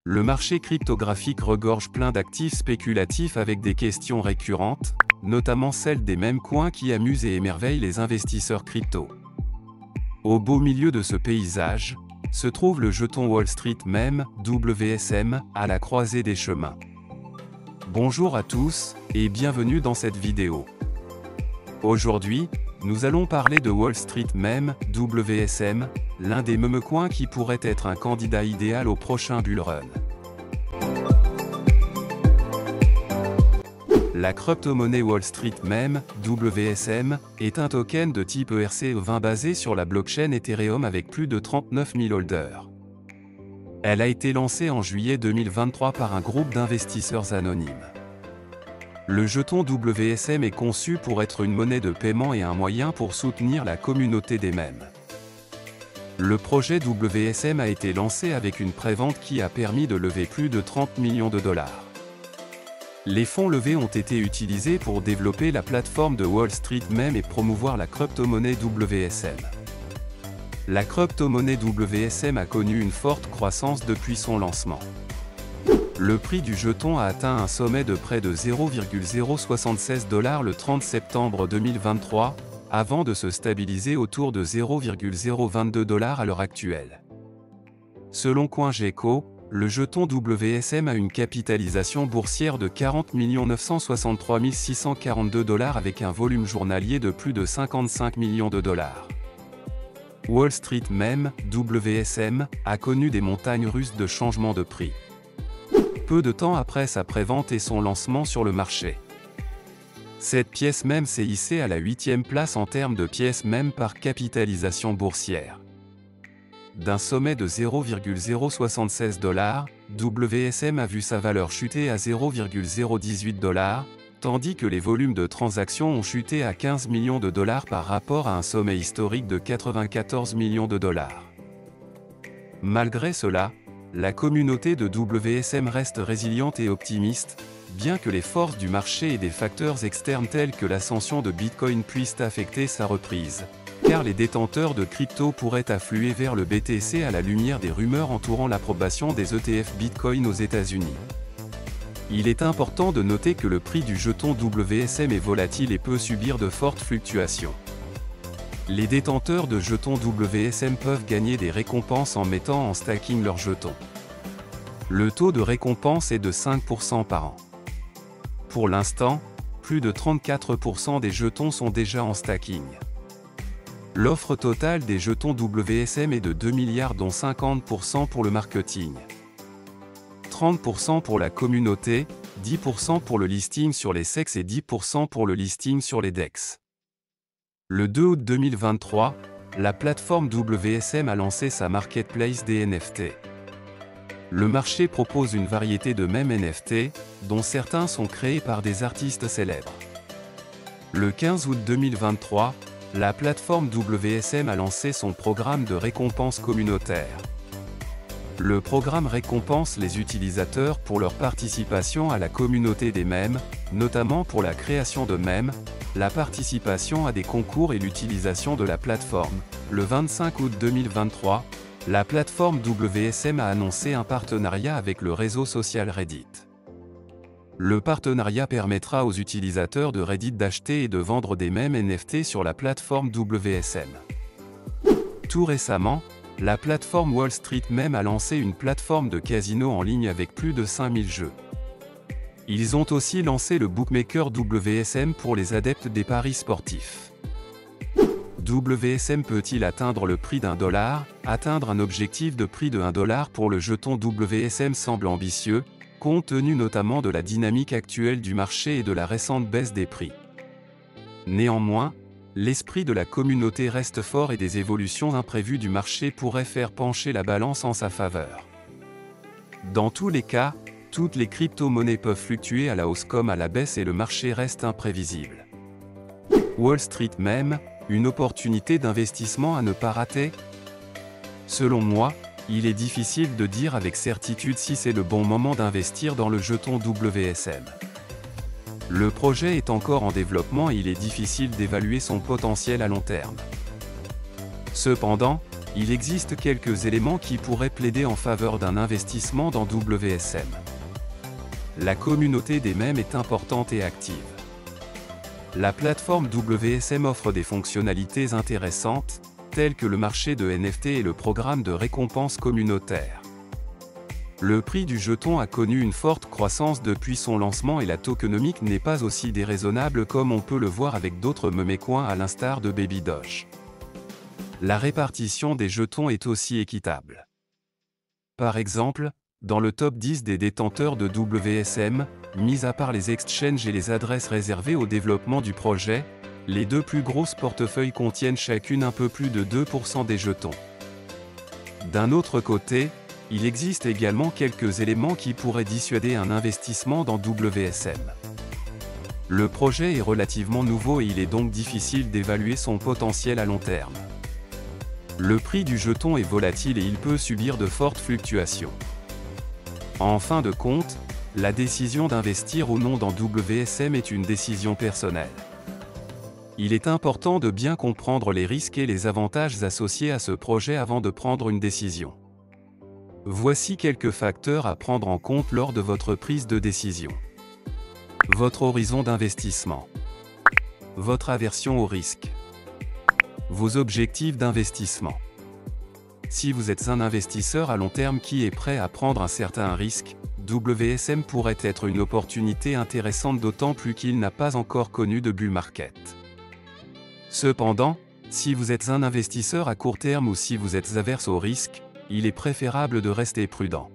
Le marché cryptographique regorge plein d'actifs spéculatifs avec des questions récurrentes, notamment celles des mêmes coins qui amusent et émerveillent les investisseurs crypto. Au beau milieu de ce paysage, se trouve le jeton Wall Street Meme, WSM, à la croisée des chemins. Bonjour à tous, et bienvenue dans cette vidéo. Aujourd'hui, nous allons parler de Wall Street Meme, WSM, l'un des memecoins qui pourrait être un candidat idéal au prochain bull run. La crypto-monnaie Wall Street Meme, WSM, est un token de type ERC20 basé sur la blockchain Ethereum avec plus de 39 000 holders. Elle a été lancée en juillet 2023 par un groupe d'investisseurs anonymes. Le jeton WSM est conçu pour être une monnaie de paiement et un moyen pour soutenir la communauté des mèmes. Le projet WSM a été lancé avec une prévente qui a permis de lever plus de 30 millions de dollars. Les fonds levés ont été utilisés pour développer la plateforme de Wall Street Meme et promouvoir la crypto-monnaie WSM. La crypto-monnaie WSM a connu une forte croissance depuis son lancement. Le prix du jeton a atteint un sommet de près de 0,076 $ le 30 septembre 2023, avant de se stabiliser autour de 0,022 $ à l'heure actuelle. Selon CoinGecko, le jeton WSM a une capitalisation boursière de 40 963 642 $ avec un volume journalier de plus de 55 millions de dollars. Wall Street Meme, WSM, a connu des montagnes russes de changement de prix. Peu de temps après sa prévente et son lancement sur le marché. Cette pièce meme s'est hissée à la 8e place en termes de pièces meme par capitalisation boursière. D'un sommet de 0,076 $, WSM a vu sa valeur chuter à 0,018 $, tandis que les volumes de transactions ont chuté à 15 millions de dollars par rapport à un sommet historique de 94 millions de dollars. Malgré cela, la communauté de WSM reste résiliente et optimiste, bien que les forces du marché et des facteurs externes tels que l'ascension de Bitcoin puissent affecter sa reprise, car les détenteurs de crypto pourraient affluer vers le BTC à la lumière des rumeurs entourant l'approbation des ETF Bitcoin aux États-Unis. Il est important de noter que le prix du jeton WSM est volatile et peut subir de fortes fluctuations. Les détenteurs de jetons WSM peuvent gagner des récompenses en mettant en stacking leurs jetons. Le taux de récompense est de 5% par an. Pour l'instant, plus de 34% des jetons sont déjà en stacking. L'offre totale des jetons WSM est de 2 milliards dont 50% pour le marketing, 30% pour la communauté, 10% pour le listing sur les CEX et 10% pour le listing sur les DEX. Le 2 août 2023, la plateforme WSM a lancé sa marketplace des NFT. Le marché propose une variété de mèmes NFT, dont certains sont créés par des artistes célèbres. Le 15 août 2023, la plateforme WSM a lancé son programme de récompense communautaire. Le programme récompense les utilisateurs pour leur participation à la communauté des mèmes, notamment pour la création de mèmes, la participation à des concours et l'utilisation de la plateforme. Le 25 août 2023, la plateforme WSM a annoncé un partenariat avec le réseau social Reddit. Le partenariat permettra aux utilisateurs de Reddit d'acheter et de vendre des mèmes NFT sur la plateforme WSM. Tout récemment, la plateforme Wall Street Meme a lancé une plateforme de casino en ligne avec plus de 5000 jeux. Ils ont aussi lancé le bookmaker WSM pour les adeptes des paris sportifs. WSM peut-il atteindre le prix d'$? Atteindre un objectif de prix de $1 pour le jeton WSM semble ambitieux, compte tenu notamment de la dynamique actuelle du marché et de la récente baisse des prix. Néanmoins, l'esprit de la communauté reste fort et des évolutions imprévues du marché pourraient faire pencher la balance en sa faveur. Dans tous les cas, toutes les crypto-monnaies peuvent fluctuer à la hausse comme à la baisse et le marché reste imprévisible. Wall Street Meme, une opportunité d'investissement à ne pas rater? Selon moi, il est difficile de dire avec certitude si c'est le bon moment d'investir dans le jeton WSM. Le projet est encore en développement et il est difficile d'évaluer son potentiel à long terme. Cependant, il existe quelques éléments qui pourraient plaider en faveur d'un investissement dans WSM. La communauté des mèmes est importante et active. La plateforme WSM offre des fonctionnalités intéressantes, telles que le marché de NFT et le programme de récompense communautaire. Le prix du jeton a connu une forte croissance depuis son lancement et la tokenomique n'est pas aussi déraisonnable comme on peut le voir avec d'autres memecoins à l'instar de Babydosh. La répartition des jetons est aussi équitable. Par exemple, dans le top 10 des détenteurs de WSM, mis à part les exchanges et les adresses réservées au développement du projet, les deux plus grosses portefeuilles contiennent chacune un peu plus de 2% des jetons. D'un autre côté, il existe également quelques éléments qui pourraient dissuader un investissement dans WSM. Le projet est relativement nouveau et il est donc difficile d'évaluer son potentiel à long terme. Le prix du jeton est volatile et il peut subir de fortes fluctuations. En fin de compte, la décision d'investir ou non dans WSM est une décision personnelle. Il est important de bien comprendre les risques et les avantages associés à ce projet avant de prendre une décision. Voici quelques facteurs à prendre en compte lors de votre prise de décision. Votre horizon d'investissement. Votre aversion au risque. Vos objectifs d'investissement. Si vous êtes un investisseur à long terme qui est prêt à prendre un certain risque, WSM pourrait être une opportunité intéressante d'autant plus qu'il n'a pas encore connu de bull market. Cependant, si vous êtes un investisseur à court terme ou si vous êtes averse au risque, il est préférable de rester prudent.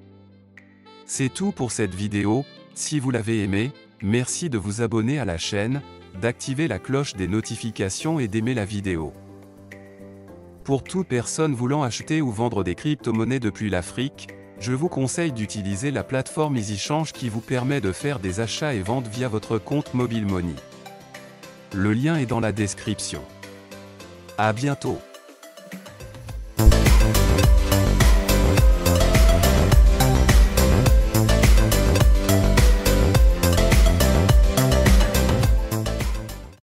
C'est tout pour cette vidéo. Si vous l'avez aimé, merci de vous abonner à la chaîne, d'activer la cloche des notifications et d'aimer la vidéo. Pour toute personne voulant acheter ou vendre des crypto-monnaies depuis l'Afrique, je vous conseille d'utiliser la plateforme EasyChange qui vous permet de faire des achats et ventes via votre compte Mobile Money. Le lien est dans la description. À bientôt.